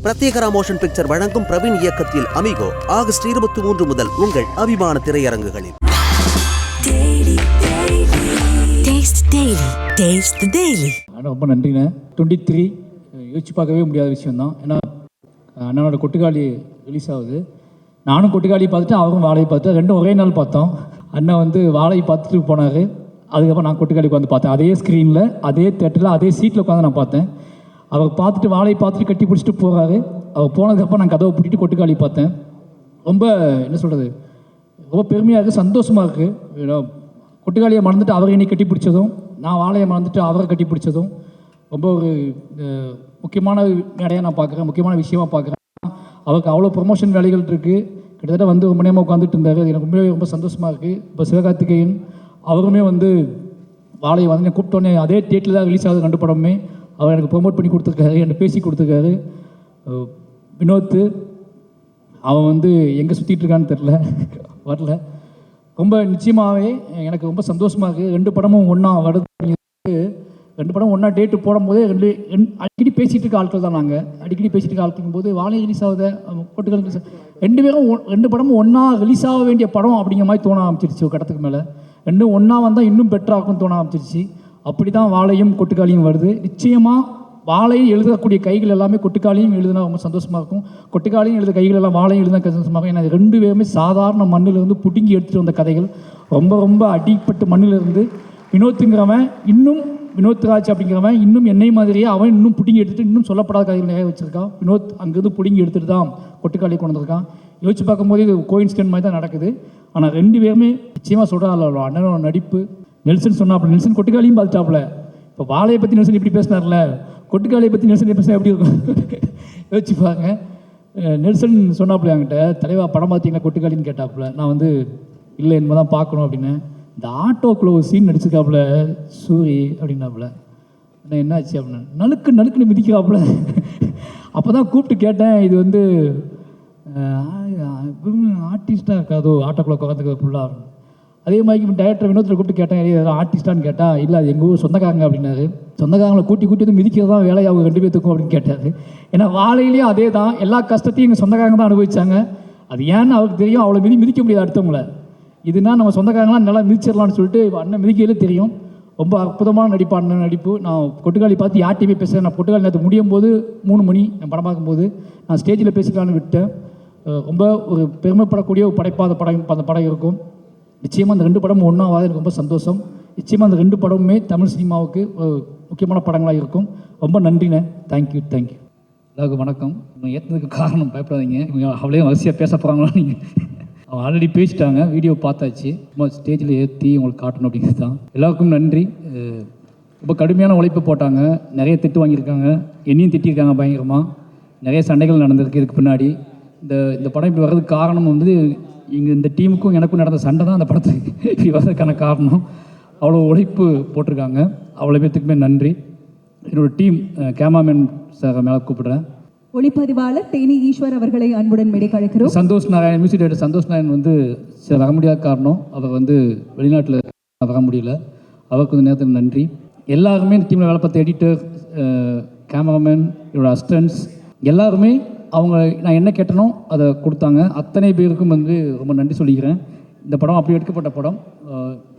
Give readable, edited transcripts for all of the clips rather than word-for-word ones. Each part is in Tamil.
பிரத்யேகரா மோஷன் பிக்சர் வழங்கும் பிரவீன் இயக்கத்தில் அமிகோ ஆகஸ்ட் 23 முதல் உங்கள் அபிமான திரையரங்குகளில். ரொம்ப நன்றிண்ணே. 23 யோசிச்சு பார்க்கவே முடியாத விஷயம் தான். ஏன்னா அண்ணனோட கொட்டுக்காளி ரிலீஸ் ஆகுது. நானும் கொட்டுக்காளி பார்த்துட்டு அவரும் வாழையை பார்த்து ரெண்டும் ஒரே நாள் பார்த்தோம். அண்ணன் வந்து வாழையை பார்த்துட்டு போனார். அதுக்கப்புறம் நான் கொட்டுக்காளி உட்காந்து பார்த்தேன். அதே ஸ்க்ரீனில், அதே தேட்டரில், அதே சீட்டில் உட்காந்து நான் பார்த்தேன். அவர் பார்த்துட்டு வாழையை பார்த்துட்டு கட்டி பிடிச்சிட்டு போகிறாரு. அவர் போனதுக்கப்புறம் நான் கதவை பூட்டிட்டு கொட்டுக்காளி பார்த்தேன். ரொம்ப என்ன சொல்கிறது, ரொம்ப பெருமையாக இருக்குது, சந்தோஷமாக இருக்குது. கொட்டுக்காளியை மறந்துட்டு அவரை என்னை கட்டி பிடிச்சதும், நான் வாழையை மறந்துட்டு அவரை கட்டி பிடிச்சதும் ரொம்ப ஒரு முக்கியமான மேடையாக நான் பார்க்குறேன், முக்கியமான விஷயமாக பார்க்குறேன். அவருக்கு அவ்வளோ ப்ரொமோஷன் வேலைகள் இருக்குது. கிட்டத்தட்ட வந்து ரொம்ப நேரமாக உட்காந்துட்டு இருந்தார். அது எனக்கு ரொம்ப சந்தோஷமாக இருக்குது. இப்போ சிவகார்த்திகேயன் அவருமே வந்து வாழையை வந்து கூப்பிட்டோன்னே அதே தேட்டரில் தான் ரிலீஸ் ஆகுது ரெண்டு படமே. அவர் எனக்கு ப்ரொமோட் பண்ணி கொடுத்துருக்காரு, என்னை பேசி கொடுத்துருக்காரு. வினோத் அவன் வந்து எங்கே சுற்றிட்டு இருக்கான்னு தெரில, வரல. ரொம்ப நிச்சயமாகவே எனக்கு ரொம்ப சந்தோஷமாக இருக்குது. ரெண்டு படமும் ஒன்றா வருது. ரெண்டு படம் ஒன்றா டேட்டு போடும்போதே அடிக்கடி பேசிகிட்டு இருக்க ஆட்கள் தான். நாங்கள் அடிக்கடி பேசிகிட்டு இருக்க ஆட்கள் போது வாழை ரிலீஸ் ஆகுது, கொட்டுக்காளி ரிலீஸ் ரெண்டு படமும் ஒன்றா ரிலீஸ் ஆக வேண்டிய படம் அப்படிங்கிற மாதிரி தோண ஆரம்பிச்சிருச்சு. ஒரு கடத்துக்கு மேலே ரெண்டும் ஒன்றா வந்தால் இன்னும் பெட்டராக இருக்கும்னு தோண ஆரம்பிச்சிருச்சு. அப்படி தான் வாழையும் கொட்டுக்காளியும் வருது. நிச்சயமாக வாழையும் எழுதக்கூடிய கைகள் எல்லாமே கொட்டுக்காளியும் எழுதுனா ரொம்ப சந்தோஷமாக இருக்கும். கொட்டுக்காளியும் எழுத கைகள் எல்லாம் வாழையும் எழுதுனா சந்தோஷமாக இருக்கும். ஏன்னா ரெண்டு பேருமே சாதாரண மண்ணிலிருந்து பிடுங்கி எடுத்துகிட்டு வந்த கதைகள். ரொம்ப ரொம்ப அடிப்பட்டு மண்ணிலிருந்து வினோத்துங்கிறவன் இன்னும் வினோத்ராஜ் அப்படிங்கிறவன் இன்னும் என்னை மாதிரியே அவன் இன்னும் பிடிங்கி எடுத்துகிட்டு இன்னும் சொல்லப்படாத கதைகள் நிறைய வச்சுருக்கான். வினோத் அங்கேருந்து பிடிங்கி எடுத்துகிட்டு தான் கொட்டுக்காளி கொண்டு வந்திருக்கான். யோசிச்சு பார்க்கும்போது இது கோயின்சிடென்ட் மாதிரி தான் நடக்குது. ஆனால் ரெண்டு பேருமே நிச்சயமாக சொல்கிறாள் அண்ணனோட நடிப்பு. நெல்சன் சொன்னாப்புல, நெல்சன் கொட்டுக்காளியும் பார்த்துட்டாப்புல. இப்போ வாழையை பற்றி நெல்சன் இப்படி பேசினார்ல, கொட்டுக்காளியை பற்றி நெல்சன் பேசினா எப்படி இருக்கும் யோசிச்சு பாருங்க. நெல்சன் சொன்னாப்புல என்கிட்ட, தலைவா படம் பார்த்தீங்களா கொட்டுக்காளின்னு கேட்டாப்புல. நான் வந்து இல்லை என்பதை தான் பார்க்கணும் அப்படின்னு. இந்த ஆட்டோக்குள்ள ஒரு சீன் நடிச்சிருக்காப்புல சூரி அப்படின்னாப்புல. என்ன ஆச்சு அப்படின்னா நலுக்குன்னு மிதிக்கிறாப்புல. அப்போ தான் கூப்பிட்டு கேட்டேன், இது வந்து ஆர்டிஸ்டாக இருக்காதோ ஆட்டோக்குள்ள உட்காந்துக்க ஃபுல்லாக. அதே மாதிரி டைரக்டர் வினோத்தில் கூப்பிட்டு கேட்டேன், ஆர்டிஸ்டான்னு கேட்டால் இல்லை அது எங்கள் ஊர் சொந்தக்காரங்க அப்படின்னாரு. சொந்தக்காரங்களை கூட்டி வந்து மிதிக்கிறது தான் வேலையை அவங்க ரெண்டு பேர்த்துக்கும் அப்படின்னு கேட்டார். ஏன்னா வாழையிலேயும் அதே தான், எல்லா கஷ்டத்தையும் எங்கள் சொந்தக்காரங்க தான் அனுபவிச்சாங்க. அது ஏன்னு அவருக்கு தெரியும். அவ்வளோ மிதிக்க முடியாது அடுத்தவங்கள. இதுனா நம்ம சொந்தக்காரங்களாம் நல்லா மிதிச்சிடலான்னு சொல்லிட்டு அண்ணன் மிதிக்கையிலே தெரியும். ரொம்ப அற்புதமான நடிப்பு அண்ணன் நடிப்பு. நான் கொட்டுக்காளி பார்த்து யார்ட்டையுமே பேசுகிறேன். நான் கொட்டுக்காளி நேற்று முடியும் போது 3 மணி நான் படம் பார்க்கும்போது நான் ஸ்டேஜில் பேசிக்கலான்னு விட்டேன். ரொம்ப ஒரு பெருமைப்படக்கூடிய ஒரு படைப்பாக அந்த படம் இருக்கும். நிச்சயமாக அந்த ரெண்டு படமும் ஒன்றாவது எனக்கு ரொம்ப சந்தோஷம். நிச்சயமாக அந்த ரெண்டு படமுமே தமிழ் சினிமாவுக்கு முக்கியமான படங்களாக இருக்கும். ரொம்ப நன்றிண்ணே. தேங்க்யூ. எல்லாருக்கும் வணக்கம். ஏற்றதுக்கு காரணம் பயப்படாதீங்க, இவங்க அவ்வளோ வரிசையாக பேச போகிறாங்களா நீங்கள். அவங்க ஆல்ரெடி பேசிட்டாங்க, வீடியோ பார்த்தாச்சு. சும்மா ஸ்டேஜில் ஏற்றி உங்களுக்கு காட்டணும் அப்படிங்கிறது தான். எல்லாருக்கும் நன்றி. ரொம்ப கடுமையான உழைப்பு போட்டாங்க, நிறைய திட்டு வாங்கியிருக்காங்க, என்னையும் திட்டியிருக்காங்க பயங்கரமாக. நிறைய சண்டைகள் நடந்திருக்கு இதுக்கு பின்னாடி. இந்த படம் இப்படி வர்றதுக்கு காரணம் வந்து இங்கே இந்த டீமுக்கும் எனக்கும் நடந்த சண்டை தான் அந்த படத்துக்கு இப்படி வர்றதுக்கான காரணம். அவ்வளோ உழைப்பு போட்டிருக்காங்க. அவ்வளோ பேர்த்துக்குமே நன்றி. என்னோடய டீம் கேமராமேன் சார் மேலே கூப்பிடுறேன். ஒளிப்பதிவாளர் தேனி ஈஸ்வர் அவர்களை அன்புடன் மேடை அழைக்கிறோம். சந்தோஷ் நாராயண், மியூசிக் டைரக்டர் சந்தோஷ் நாராயண் வந்து வர முடியாத காரணம், அவர் வந்து வெளிநாட்டில் வர முடியல. அவருக்கு கொஞ்சம் நேரத்துக்கு நன்றி. எல்லாருமே இந்த டீமில் வேலை பார்த்த எடிட்டர், கேமராமேன், என்னோடய அசிஸ்டன்ட்ஸ் எல்லாருமே அவங்க நான் என்ன கேட்டனோ அதை கொடுத்தாங்க. அத்தனை பேருக்கும் வந்து ரொம்ப நன்றி சொல்லிக்கிறேன். இந்த படம் அப்படி எடுக்கப்பட்ட படம்.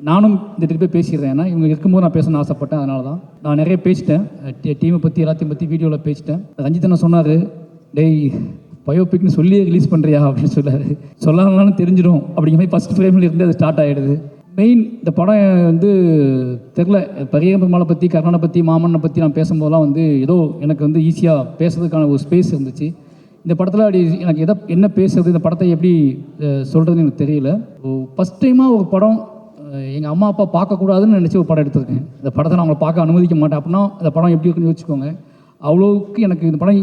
நானும் இந்த திருப்பி பேசிடுறேன். ஏன்னா இவங்க இருக்கும்போது நான் பேசணும்னு ஆசைப்பட்டேன். அதனால தான் நான் நிறைய பேசிட்டேன். டீமை பற்றி எல்லாத்தையும் பற்றி வீடியோவில் பேசிட்டேன். ரஞ்சித் சொன்னார், டேய் பயோபிக்னு சொல்லியே ரிலீஸ் பண்ணுறியா அப்படின்னு சொல்லார். சொல்லாங்களான்னு தெரிஞ்சிடும் அப்படிங்கிற மாதிரி ஃபஸ்ட் ஃப்ரேமில் இருந்து அது ஸ்டார்ட் ஆகிடுது. மெயின் இந்த படம் வந்து தெரில, பரியகம் பெருமாளை பற்றி, கர்ணனை பற்றி, மாமன்னை பற்றி நான் பேசும்போதெல்லாம் வந்து ஏதோ எனக்கு வந்து ஈஸியாக பேசுறதுக்கான ஒரு ஸ்பேஸ் இருந்துச்சு. இந்த படத்தில் அப்படி எனக்கு என்ன பேசுறது, இந்த படத்தை எப்படி சொல்கிறதுன்னு எனக்கு தெரியல. ஃபஸ்ட் டைமாக ஒரு படம் எங்கள் அம்மா அப்பா பார்க்கக்கூடாதுன்னு நினச்சி ஒரு படம் எடுத்திருக்கேன். இந்த படத்தை நான் அவங்களை பார்க்க அனுமதிக்க மாட்டேன். அப்படின்னா இந்த படம் எப்படி இருக்குன்னு யோசிச்சுக்கோங்க. அவ்வளோவுக்கு எனக்கு இந்த படம்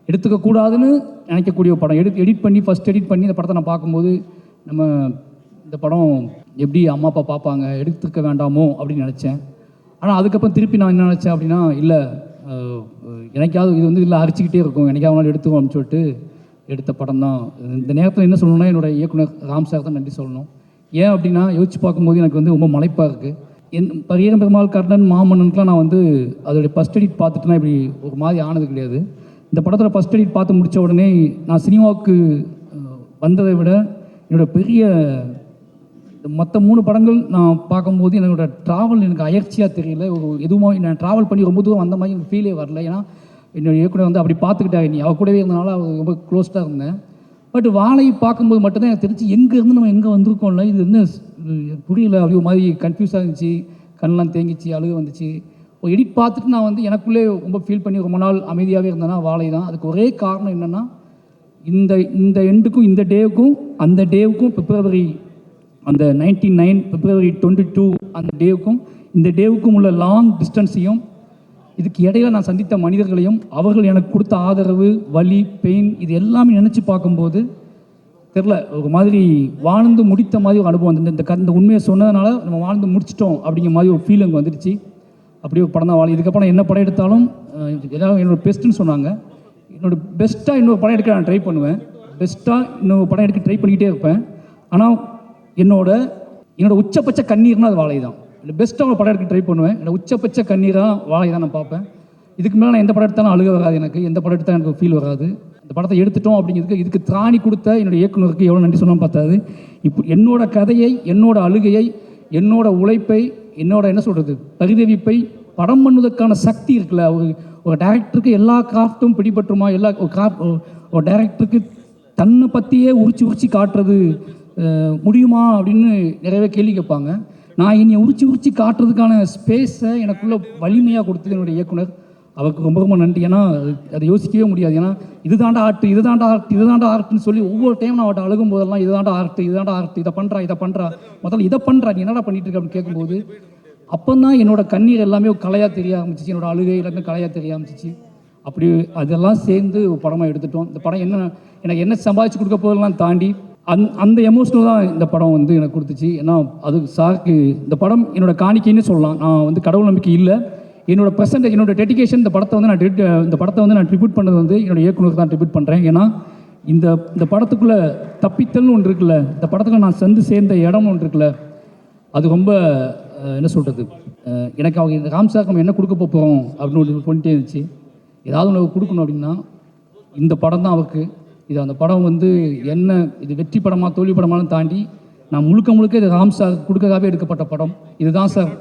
எடுத்துக்கக்கூடாதுன்னு நினைக்கக்கூடிய ஒரு படம். எடிட் பண்ணி ஃபஸ்ட் எடிட் பண்ணி இந்த படத்தை நான் பார்க்கும்போது நம்ம இந்த படம் எப்படி அம்மா அப்பா பார்ப்பாங்க, எடுத்துக்க வேண்டாமோ அப்படின்னு நினச்சேன். ஆனால் அதுக்கப்புறம் திருப்பி நான் என்ன நினச்சேன் அப்படின்னா, இல்லை எனக்காவது இது வந்து இல்லை அரிச்சிக்கிட்டே இருக்கும், எனக்காவது எடுத்துக்கோ அப்படின்னு சொல்லிட்டு எடுத்த படம் தான். இந்த நேரத்தில் என்ன சொல்லணும்னா என்னோடய இயக்குனர் ராம் சார் தான் நன்றி சொல்லணும். ஏன் அப்படின்னா யோசிச்சு பார்க்கும்போது எனக்கு வந்து ரொம்ப மலைப்பாக இருக்குது. பரியகம் பெருமாள், கர்ணன், மாமன்னனுக்குலாம் நான் வந்து அதோடைய ஃபஸ்ட் எடிட் பார்த்துட்டுனா இப்படி ஒரு மாதிரி ஆனது கிடையாது. இந்த படத்தில் ஃபஸ்ட் எடிட் பார்த்து முடித்த உடனே நான் சினிமாவுக்கு வந்ததை விட என்னோடய பெரிய மற்ற 3 படங்கள் நான் பார்க்கும்போது என்னோடய ட்ராவல் எனக்கு அயற்சியாக தெரியல. எதுவும் நான் ட்ராவல் பண்ணி ரொம்ப தூரம் வந்த மாதிரி எனக்கு ஃபீலே வரல. ஏன்னா என்னோடய இயக்குனர் வந்து அப்படி பார்த்துக்கிட்டாங்க, நீ அவ கூடவே இருந்தனால அவர் ரொம்ப க்ளோஸ்டாக இருந்தேன். பட் வாழை பார்க்கும்போது மட்டும்தான் எனக்கு தெரிஞ்சு எங்கேருந்து நம்ம எங்கே வந்திருக்கோம்ல, இது என்ன புரியல, அப்படி ஒரு மாதிரி கன்ஃபியூஸாக இருந்துச்சு, கண்ணெலாம் தேங்கிச்சு, அழுக வந்துச்சு. ஒரு எடிட் பார்த்துட்டு நான் வந்து எனக்குள்ளே ரொம்ப ஃபீல் பண்ணி ரொம்ப நாள் அமைதியாகவே இருந்தேன்னா வாழை தான். அதுக்கு ஒரே காரணம் என்னென்னா இந்த எண்டுக்கும் இந்த டேவுக்கும் அந்த டேவுக்கும் பிப்ரவரி அந்த 99 பிப்ரவரி 22 அந்த டேவுக்கும் இந்த டேவுக்கும் உள்ள லாங் டிஸ்டன்ஸையும் இதுக்கு இடையில நான் சந்தித்த மனிதர்களையும் அவர்கள் எனக்கு கொடுத்த ஆதரவு, வலி, பெயின் இது எல்லாமே நினச்சி பார்க்கும்போது தெரில ஒரு மாதிரி வாழ்ந்து முடித்த மாதிரி ஒரு அனுபவம் வந்து இந்த உண்மையை சொன்னதுனால நம்ம வாழ்ந்து முடிச்சிட்டோம் அப்படிங்கிற மாதிரி ஒரு ஃபீலிங் வந்துடுச்சு. அப்படியே ஒரு படம் தான் வாழை. இதுக்கப்புறம் என்ன படம் எடுத்தாலும் எல்லாரும் என்னோட பெஸ்ட்டுன்னு சொன்னாங்க. என்னோட பெஸ்ட்டாக இன்னொரு படம் எடுக்க நான் ட்ரை பண்ணுவேன். பெஸ்ட்டாக இன்னொரு படம் எடுக்க ட்ரை பண்ணிக்கிட்டே இருப்பேன். ஆனால் என்னோட உச்சபட்ச கண்ணீர்னால் அது வாழை தான். பெஸ்ட்டாக ஒரு படம் எடுக்க ட்ரை பண்ணுவேன். என்னோட உச்சபட்ச கண்ணீராக வாழை தான் நான் பார்ப்பேன். இதுக்கு மேலே நான் எந்த படம் எடுத்தாலும் அழுக வராது எனக்கு, எந்த படம் எடுத்தாலும் எனக்கு ஃபீல் வராது. இந்த படத்தை எடுத்துட்டோம் அப்படிங்கிறதுக்கு இதுக்கு திராணி கொடுத்த என்னோட இயக்குனருக்கு எவ்வளோ நன்றி சொன்னாலும் பார்த்தாது. இப்போ என்னோட கதையை, என்னோட அழுகையை, என்னோட உழைப்பை, என்னோட என்ன சொல்கிறது பரிதவிப்பை படம் பண்ணுவதற்கான சக்தி இருக்குல்ல. ஒரு டைரக்டருக்கு எல்லா கிராஃப்ட்டும் பிடிபட்டுருமா, ஒரு டைரக்டருக்கு தன்னை பற்றியே உரிச்சு காட்டுறது முடியுமா அப்படின்னு நிறையவே கேள்வி கேட்பாங்க. நான் என்னை உரிச்சு காட்டுறதுக்கான ஸ்பேஸை எனக்குள்ள வலிமையாக கொடுத்தது என்னுடைய இயக்குனர். அவருக்கு ரொம்ப ரொம்ப நன்றி. ஏன்னா அதை யோசிக்கவே முடியாது. ஏன்னா இதுதாண்டா ஆர்ட்னு சொல்லி ஒவ்வொரு டைம் நான் அவட்ட அழுகும் போதெல்லாம் இதுதாண்டா ஆர்ட், இதை பண்ணுறா முதல்ல இதை பண்ணுறா, நீ என்னடா பண்ணிட்டு இருக்க அப்படின்னு கேட்கும்போது அப்போ தான் என்னோட கண்ணீர் எல்லாமே கலையாக தெரிய ஆரம்பிச்சிச்சு, என்னோட அழுகை எல்லாமே கலையாக தெரிய ஆரம்பிச்சிச்சு. அப்படி அதெல்லாம் சேர்ந்து ஒரு படமாக எடுத்துட்டோம். இந்த படம் எனக்கு என்ன சம்பாதிச்சு கொடுக்க போதெல்லாம் தாண்டி அந்த எமோஷனல் தான் இந்த படம் வந்து எனக்கு கொடுத்துச்சு. ஏன்னா அது சாருக்கு இந்த படம் என்னோட காணிக்கைன்னு சொல்லலாம். நான் வந்து கடவுள் நம்பிக்கை இல்லை, என்னோட பர்சன்டேஜ், என்னோட டெடிகேஷன் இந்த படத்தை வந்து நான் ட்ரிபியூட் பண்ணது வந்து என்னோட இயக்குனருக்கு தான் ட்ரிபியூட் பண்ணுறேன். ஏன்னா இந்த படத்துக்குள்ளே தப்பித்தல்னு ஒன்று இருக்குல்ல, இந்த படத்தில் நான் சேர்ந்த இடம் ஒன்று இருக்குல்ல, அது ரொம்ப என்ன சொல்கிறது, எனக்கு அவங்க இந்த ராம்சார் நம்ம என்ன கொடுக்க போகிறோம் அப்படின்னு ஒன்று பண்ணிட்டே இருந்துச்சு. ஏதாவது ஒன்று கொடுக்கணும் அப்படின்னா இந்த படம் தான் அவருக்கு. இது அந்த படம் வந்து என்ன இது வெற்றி படமாக தோல்வி படமானு தாண்டி நான் முழுக்க இது ராம்சார் கொடுக்கறதாகவே எடுக்கப்பட்ட படம். இதுதான் சார்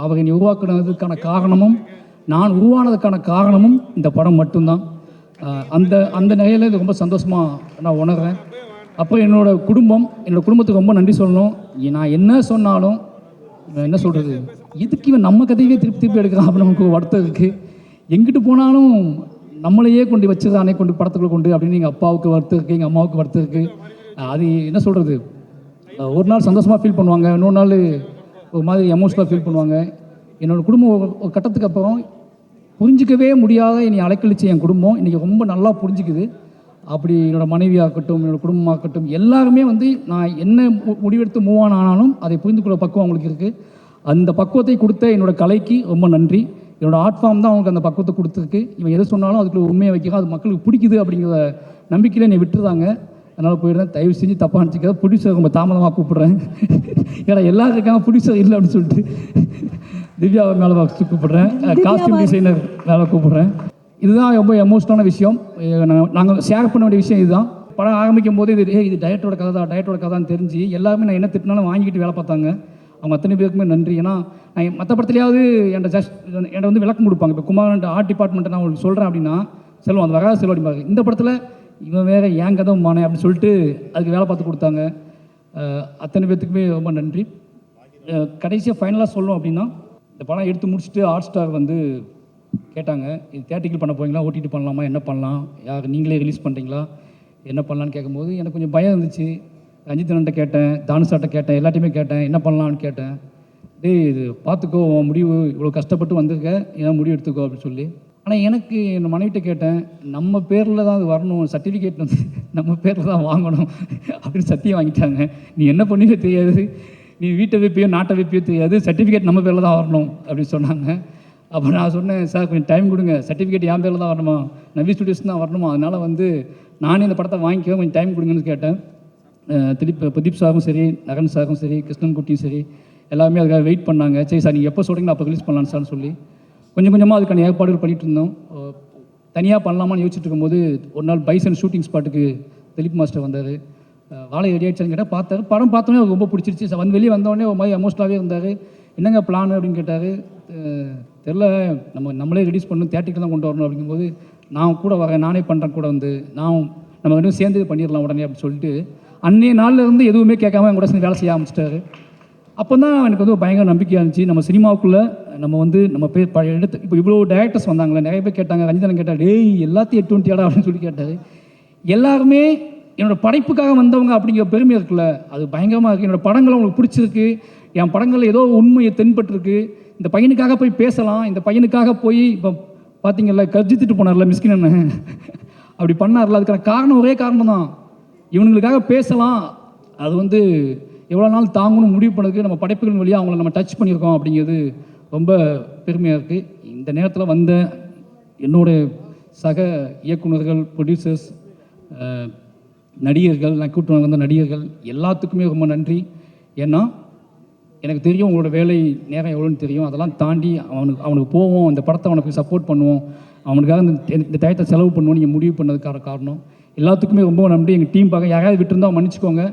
அவர் என்னை உருவாக்குனதுக்கான காரணமும் நான் உருவானதுக்கான காரணமும் இந்த படம் மட்டும்தான். அந்த நிலையில் இது ரொம்ப சந்தோஷமாக நான் உணர்றேன். அப்புறம் என்னோட குடும்பத்துக்கு ரொம்ப நன்றி சொல்லணும். நான் என்ன சொன்னாலும் என்ன சொல்கிறது, எதுக்கு இவன் நம்ம கதையவே திருப்பி எடுக்கிறான் அப்படின்னு நமக்கு வருத்தம் இருக்குது. எங்கிட்டு போனாலும் நம்மளையே கொண்டு வச்சுதானே கொண்டு படத்துக்குள்ளே கொண்டு அப்படின்னு எங்கள் அப்பாவுக்கு வருத்தம் இருக்குது, எங்கள் அம்மாவுக்கு வருத்தம் இருக்குது. அது என்ன சொல்கிறது, ஒரு நாள் சந்தோஷமாக ஃபீல் பண்ணுவாங்க, இன்னொரு நாள் ஒரு மாதிரி எமோஷனலாக ஃபீல் பண்ணுவாங்க. என்னோடய குடும்பம் ஒரு கட்டத்துக்கு அப்புறம் புரிஞ்சிக்கவே முடியாத என்னை அலைக்கழிச்சு என் குடும்பம் இன்றைக்கி ரொம்ப நல்லா புரிஞ்சிக்குது. அப்படி என்னோடய மனைவியாகட்டும், என்னோடய குடும்பமாகட்டும் எல்லாருமே வந்து நான் என்ன முடிவெடுத்து மூவ் ஆனாலும் அதை புரிந்து கொள்ள பக்குவம் அவங்களுக்கு இருக்குது. அந்த பக்குவத்தை கொடுத்த என்னோடய கலைக்கு ரொம்ப நன்றி. என்னோடய ஆர்ட் ஃபார்ம் தான் அவங்களுக்கு அந்த பக்குவத்தை கொடுத்துருக்கு. இவன் எது சொன்னாலும் அதுக்குள்ள உண்மையை வைக்கிறான், அது மக்களுக்கு பிடிக்குது அப்படிங்கிற நம்பிக்கையில் என்னை விட்டுருந்தாங்க. அதனால் போயிடுறேன், தயவு செஞ்சு தப்பாக நினச்சிக்காத. ப்ரொடியூசர் ரொம்ப தாமதமாக கூப்பிட்றேன். ஏன்னா எல்லாரும் இருக்காங்க, ப்ரொடியூசர் இல்லை அப்படின்னு சொல்லிட்டு திவ்யா மேலே கூப்பிட்றேன், காஸ்டியூம் டிசைனர் மேலே கூப்பிட்றேன். இதுதான் ரொம்ப எமோஷனலான விஷயம். நாங்கள் ஷேர் பண்ண வேண்டிய விஷயம் இதுதான். படம் ஆரம்பிக்கும் போது இது டயட்டோட கதைன்னு தெரிஞ்சு எல்லாருமே நான் என்ன திட்டினாலும் வாங்கிக்கிட்டு வேலை பார்த்தாங்க. அவங்க அத்தனை பேருக்குமே நன்றி. ஏன்னா நான் மற்ற படத்துலையாவது என்கிட்ட வந்து விளக்கம் கொடுப்பாங்க. இப்போ குமாரன் ஆர்ட் டிபார்ட்மெண்ட்டை நான் உங்களுக்கு சொல்கிறேன் அப்படின்னா செல்வம் அது வராது செல்வம் அப்படிம்பாங்க. இந்த படத்தில் இவன் வேறு ஏன் கதை மானே அப்படின்னு சொல்லிட்டு அதுக்கு வேலை பார்த்து கொடுத்தாங்க. அத்தனை பேர்த்துக்குமே ரொம்ப நன்றி. கடைசியாக ஃபைனலாக சொல்லணும் அப்படின்னா இந்த படம் எடுத்து முடிச்சுட்டு ஹாட் ஸ்டார் வந்து கேட்டாங்க, இது தியேட்டரிக்கல் பண்ண போகிறீங்களா, ஓடிடி பண்ணலாமா, என்ன பண்ணலாம், நீங்களே ரிலீஸ் பண்ணுறீங்களா, என்ன பண்ணலான்னு கேட்கும்போது எனக்கு கொஞ்சம் பயம் இருந்துச்சு. ரஞ்சித் அண்ணன்ட்ட கேட்டேன், தானுசார்ட்ட கேட்டேன், எல்லாத்தையுமே கேட்டேன், என்ன பண்ணலான்னு கேட்டேன். இது பார்த்துக்கோ, முடிவு இவ்வளோ கஷ்டப்பட்டு வந்திருக்க, ஏன் முடிவு எடுத்துக்கோ அப்படின்னு சொல்லி. ஆனால் எனக்கு என் மனைவிட்ட கேட்டேன், நம்ம பேரில் தான் அது வரணும், சர்டிஃபிகேட் வந்து நம்ம பேரில் தான் வாங்கணும் அப்படின்னு சத்தியம் வாங்கிட்டாங்க. நீ என்ன பண்ணியோ தெரியாது, நீ வீட்டை வைப்பியோ நாட்டை வைப்பியோ தெரியாது, சர்டிஃபிகேட் நம்ம பேரில் தான் வரணும் அப்படின்னு சொன்னாங்க. அப்போ நான் சொன்னேன், சார் கொஞ்சம் டைம் கொடுங்க, சர்டிஃபிகேட் என் பேரில் தான் வரணுமா, நவி ஸ்டுடியோஸ் தான் வரணுமா, அதனால் வந்து நானே இந்த படத்தை வாங்கிக்குவேன், கொஞ்சம் டைம் கொடுங்கன்னு கேட்டேன். பிரதீப் சாரும் சரி, நகன் சாரும் சரி, கிருஷ்ணன் குட்டியும் சரி, எல்லாருமே அதுக்காக வெயிட் பண்ணாங்க. சரி சார் நீங்கள் எப்போ சொல்கிறீங்களோ அப்போ ரிலீஸ் பண்ணலான்னு சார்னு சொல்லி கொஞ்சம் கொஞ்சமாக அதுக்கான ஏற்பாடுகள் பண்ணிகிட்டு இருந்தோம். தனியாக பண்ணலாமான்னு யோசிச்சுட்டு இருக்கும்போது ஒரு நாள் பைசன் ஷூட்டிங் ஸ்பாட்டுக்கு திலீப் மாஸ்டர் வந்தார். வாழை ரெடி ஆகிடுச்சான்னு கேட்டால் பார்த்தாரு. படம் பார்த்தோன்னே அவருக்கு ரொம்ப பிடிச்சிருச்சு. வந்து வெளியே வந்தோடனே ஒரு மாதிரி எமோஷனலாகவே இருந்தார். என்னங்க பிளான் அப்படின்னு கேட்டார். தெரில, நம்மளே ரிலீஸ் பண்ணணும், தேட்டருக்கு தான் கொண்டு வரணும் அப்படிங்கும்போது நான் கூட வரேன், நானே பண்ணுறேன் கூட வந்து நம்ம ரெண்டும் சேர்ந்து பண்ணிடலாம் உடனே அப்படின்னு சொல்லிட்டு அன்றைய நாளில் இருந்து எதுவுமே கேட்காம என் கூட சேர்ந்து வேலை செய்ய ஆரம்பிச்சிட்டாரு. அப்போ தான் எனக்கு வந்து பயங்கர நம்பிக்கையாக இருந்துச்சு. நம்ம சினிமாவுக்குள்ளே நம்ம எடுத்து இப்போ இவ்வளோ டேரக்டர்ஸ் வந்தாங்களே, நிறைய பேர் கேட்டாங்க. ரஞ்சிதன் கேட்டார், டேய் எல்லாத்தையும் 820 அப்படின்னு சொல்லி கேட்டார். எல்லாருமே என்னோடய படைப்புக்காக வந்தவங்க அப்படிங்கிற பெருமை இருக்குல்ல, அது பயங்கரமாக இருக்குது. என்னோடய படங்கள் அவங்களுக்கு பிடிச்சிருக்கு, என் படங்களில் ஏதோ உண்மையை தென்பட்டுருக்கு. இந்த பையனுக்காக போய் பேசலாம், இந்த பையனுக்காக போய் இப்போ பார்த்தீங்கல்ல கர்ஜித்துட்டு போனார்ல மிஸ்கின் அண்ணன், அப்படி பண்ணார்ல. அதுக்கான காரணம் ஒரே காரணம் தான், இவனுங்களுக்காக பேசலாம். அது வந்து எவ்வளோ நாள் தாங்கணும் முடிவு பண்ணதுக்கு நம்ம படைப்புகள் வழியாக அவங்கள நம்ம டச் பண்ணியிருக்கோம் அப்படிங்கிறது ரொம்ப பெருமையாக இருக்குது. இந்த நேரத்தில் வந்த என்னோட சக இயக்குநர்கள், ப்ரொடியூசர்ஸ், நடிகர்கள், நான் கூட்டு வந்த நடிகர்கள் எல்லாத்துக்குமே ரொம்ப நன்றி. ஏன்னா எனக்கு தெரியும் உங்களோட வேலை நேரம் எவ்வளோன்னு தெரியும். அதெல்லாம் தாண்டி அவனுக்கு போவோம், இந்த படத்தை அவனுக்கு சப்போர்ட் பண்ணுவோம், அவனுக்காக இந்த டயத்தை செலவு பண்ணுவோம் நீங்கள் முடிவு பண்ணதுக்கான காரணம் எல்லாத்துக்குமே ரொம்ப நன்றி. எங்கள் டீம் பார்க்க யாராவது விட்டுருந்தா மன்னிச்சுக்கோங்க.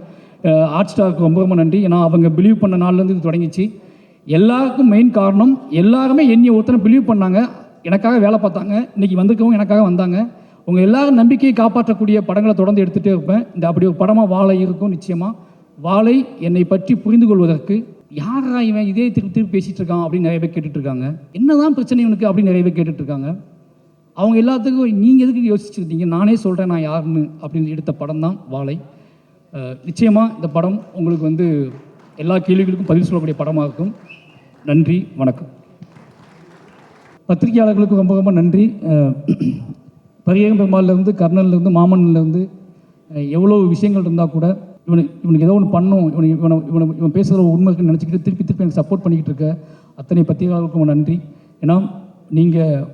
ஹாட் ஸ்டாருக்கு ரொம்ப ரொம்ப நன்றி. ஏன்னா அவங்க பிலீவ் பண்ண நாள்லேருந்து இது தொடங்கிச்சு. எல்லாருக்கும் மெயின் காரணம் எல்லாருமே என்னை ஒருத்தனை பிலீவ் பண்ணாங்க, எனக்காக வேலை பார்த்தாங்க. இன்றைக்கி வந்திருக்கவங்க எனக்காக வந்தாங்க. உங்கள் எல்லாரும் நம்பிக்கையை காப்பாற்றக்கூடிய படங்களை தொடர்ந்து எடுத்துகிட்டே இருப்பேன். இந்த அப்படி ஒரு படமாக வாழை இருக்கும். நிச்சயமாக வாழை என்னை பற்றி புரிந்து கொள்வதற்கு யாரா இவன் இதே திருப்பி பேசிகிட்டு இருக்கான் அப்படின்னு நிறைய பேர் கேட்டுட்ருக்காங்க. என்ன தான் பிரச்சனை இவனுக்கு அப்படின்னு நிறைய பேர் கேட்டுட்ருக்காங்க. அவங்க எல்லாத்துக்கும் நீங்கள் எதுக்கு யோசிச்சுருந்தீங்க, நானே சொல்கிறேன் நான் யாருன்னு அப்படின்னு எடுத்த படம் தான் வாழை. நிச்சயமாக இந்த படம் உங்களுக்கு வந்து எல்லா கேள்விகளுக்கும் பதில் சொல்லக்கூடிய படமாக இருக்கும். நன்றி, வணக்கம். பத்திரிகையாளர்களுக்கு ரொம்ப ரொம்ப நன்றி. பரியகம் பெருமாள்லேருந்து, கர்னல்லேருந்து, மாமன்லேருந்து எவ்வளோ விஷயங்கள் இருந்தால் கூட இவனுக்கு ஏதோ ஒன்று பண்ணும், இவன் பேசுகிற உண்மை இருக்குன்னு நினச்சிக்கிட்டு திருப்பி எனக்கு சப்போர்ட் பண்ணிக்கிட்டு இருக்க அத்தனை பத்திரிகையாளர்களுக்கும் நன்றி. ஏன்னா நீங்கள்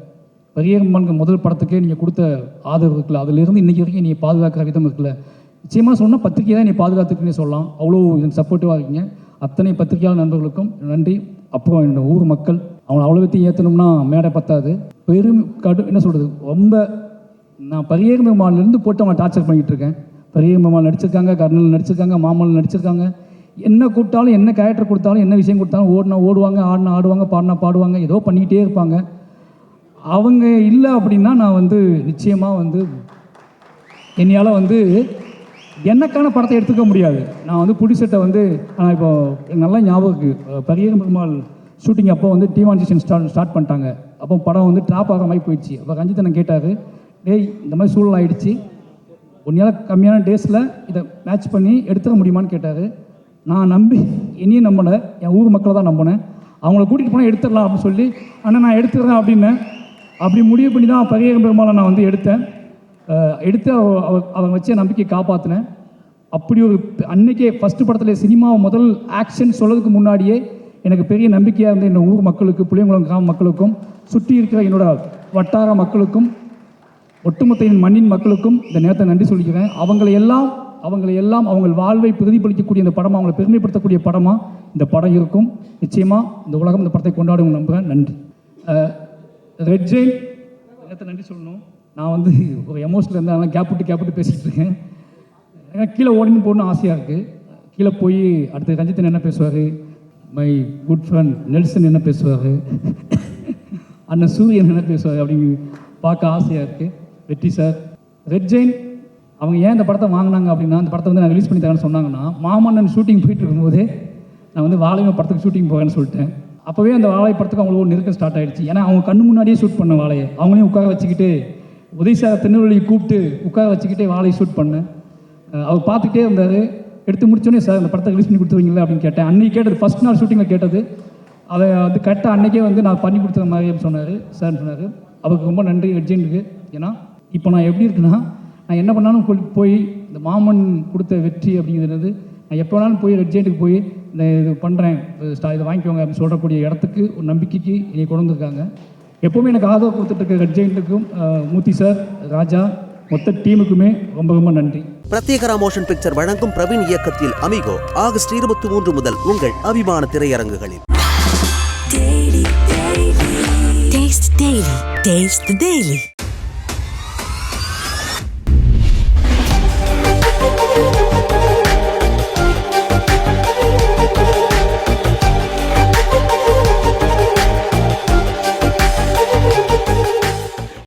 பரியகம்மான் முதல் படத்துக்கே நீங்கள் கொடுத்த ஆதரவு இருக்குல்ல, அதிலிருந்து இன்றைக்கி வரைக்கும் நீங்கள் பாதுகாக்கிற விதம் இருக்குல்ல, நிச்சயமாக சொன்னால் பத்திரிகை தான் நீ பாதுகாத்துக்குன்னே சொல்லலாம். அவ்வளோ எனக்கு சப்போர்ட்டிவாக இருக்கீங்க. அத்தனை பத்திரிகையாளர் நண்பர்களுக்கும் நன்றி. அப்புறம் என்னோட ஊர் மக்கள், அவங்களை அவ்வளோத்தையும் ஏற்றணும்னா மேடை பத்தாது. என்ன சொல்கிறது, ரொம்ப நான் பரியகம் பெருமாள்லேருந்து போட்டு அவனை டார்ச்சர் பண்ணிக்கிட்டு இருக்கேன். பரியகம் பெருமாள் நடிச்சிருக்காங்க, கர்னல் நடிச்சிருக்காங்க, மாமல் நடிச்சிருக்காங்க. என்ன கூப்பிட்டாலும், என்ன கேரக்டர் கொடுத்தாலும், என்ன விஷயம் கொடுத்தாலும் ஓடுவாங்க, ஆடுவாங்க, பாடுவாங்க, ஏதோ பண்ணிக்கிட்டே இருப்பாங்க. அவங்க இல்லை அப்படின்னா நான் வந்து நிச்சயமாக என்னையால் எனக்கான படத்தை எடுத்துக்க முடியாது. நான் ப்ரொடியூசர்கிட்ட ஆனால் இப்போ நல்லா ஞாபகம் இருக்குது, பரியகம் பெருமாள் ஷூட்டிங் அப்போ டிமான்சேஷன் ஸ்டார்ட் பண்ணிட்டாங்க. அப்போ படம் டாப் ஆகிற மாதிரி போயிடுச்சு. அப்போ ரஞ்சிதன் கேட்டார், டேய் இந்த மாதிரி சூழல் ஆகிடுச்சு, உன்னால் கம்மியான டேஸில் இதை மேட்ச் பண்ணி எடுத்துக்க முடியுமான்னு கேட்டார். நான் என்னையும் நம்பினேன், என் ஊர் மக்களை தான் நம்பினேன். அவங்கள கூட்டிகிட்டு போனால் எடுத்துடலாம் அப்படின்னு சொல்லி, ஆனால் நான் எடுத்துக்கிறேன் அப்படின்னு அப்படி முடிவு பண்ணி தான் பரியகம் பெருமாளை நான் எடுத்தேன். எடுத்து அவங்க வச்ச நம்பிக்கை காப்பாற்றினேன். அப்படி ஒரு அன்னைக்கே ஃபஸ்ட்டு படத்தில் சினிமாவை முதல் ஆக்ஷன் சொல்லதுக்கு முன்னாடியே எனக்கு பெரிய நம்பிக்கையாக இருந்த என்னோட ஊர் மக்களுக்கு, புளியங்குளம் கிராம மக்களுக்கும், சுற்றி இருக்கிற என்னோட வட்டார மக்களுக்கும், ஒட்டுமொத்த என் மண்ணின் மக்களுக்கும் இந்த நேரத்தை நன்றி சொல்லிக்கிறேன். அவங்களை எல்லாம் அவங்க வாழ்வை பிரதிபலிக்கக்கூடிய இந்த படமாக, அவங்களை பெருமைப்படுத்தக்கூடிய படமாக இந்த படம் இருக்கும். நிச்சயமாக இந்த உலகம் இந்த படத்தை கொண்டாடும் நம்புகிறேன். நன்றி. ரெட் ஜெயின் நேரத்தை நன்றி சொல்லணும். நான் ஒரு எமோஷனில் இருந்தால் அதெல்லாம் கேப்பிட்டு பேசிகிட்டு இருக்கேன். எனக்கு கீழே ஓடின்னு போகணுன்னு ஆசையாக இருக்குது. கீழே போய் அடுத்து ரஞ்சித்தன் என்ன பேசுவார், மை குட் ஃப்ரெண்ட் நெல்சன் என்ன பேசுவார், அண்ணன் சூரியன் என்ன பேசுவார் அப்படின்னு பார்க்க ஆசையாக இருக்குது. வெற்றி சார், ரெட் ஜெயின் அவங்க ஏன் இந்த படத்தை வாங்கினாங்க அப்படின்னா, இந்த படத்தை நான் ரிலீஸ் பண்ணி தரேன்னு சொன்னாங்கன்னா, மாமன்னன் ஷூட்டிங் போயிட்டு இருக்கும்போதே நான் வாழைமை படத்துக்கு ஷூட்டிங் போகிறேன்னு சொல்லிட்டேன். அப்போவே அந்த வாழை படத்துக்கு அவங்களுக்கு நெருக்கம் ஸ்டார்ட் ஆகிடுச்சு. ஏன்னா அவங்க கண்ணு முன்னாடியே ஷூட் பண்ண வாழையை அவங்களையும் உட்கார வச்சுக்கிட்டு, உதயசார் திருநெல்வேலியை கூப்பிட்டு உட்கார வச்சுக்கிட்டே வாழையை ஷூட் பண்ணேன். அவர் பார்த்துக்கிட்டே இருந்தார். எடுத்து முடிச்சோடனே, சார் இந்த படத்தை ரிலீஸ் பண்ணி கொடுத்துருவீங்களா அப்படின்னு கேட்டேன். அன்றைக்கி கேட்டது, ஃபஸ்ட் நாள் ஷூட்டிங்கில் கேட்டது. அதை கரெக்டாக அன்றைக்கே நான் பண்ணி கொடுத்துற மாதிரி சொன்னார் சார்னு சொன்னார். அவருக்கு ரொம்ப நன்றி ரெட்ஜெண்டுக்கு. ஏன்னா இப்போ நான் எப்படி இருக்குன்னா, நான் என்ன பண்ணாலும் போய் இந்த மாமன் கொடுத்த வெற்றி அப்படிங்கிறது, நான் எப்போ வேணாலும் போய் ரெட்ஜெண்டுக்கு போய் இந்த இது பண்ணுறேன், இதை வாங்கிக்கோங்க அப்படின்னு சொல்கிறக்கூடிய இடத்துக்கு ஒரு நம்பிக்கைக்கு என்னை கொண்டு வந்திருக்காங்க. எப்போவுமே எனக்கு ஆதரவு கொடுத்துட்டு ரெட்ஜெண்டுக்கும், மூர்த்தி சார், ராஜா, மொத்த டீமுக்குமே ரொம்ப ரொம்ப நன்றி. பிரத்யேகரா மோஷன் பிக்சர் வழங்கும் பிரவீன் இயக்கத்தில் அமிகோ ஆகஸ்ட் 23 முதல் உங்கள் அபிமான திரையரங்குகளில். Taste the Daily.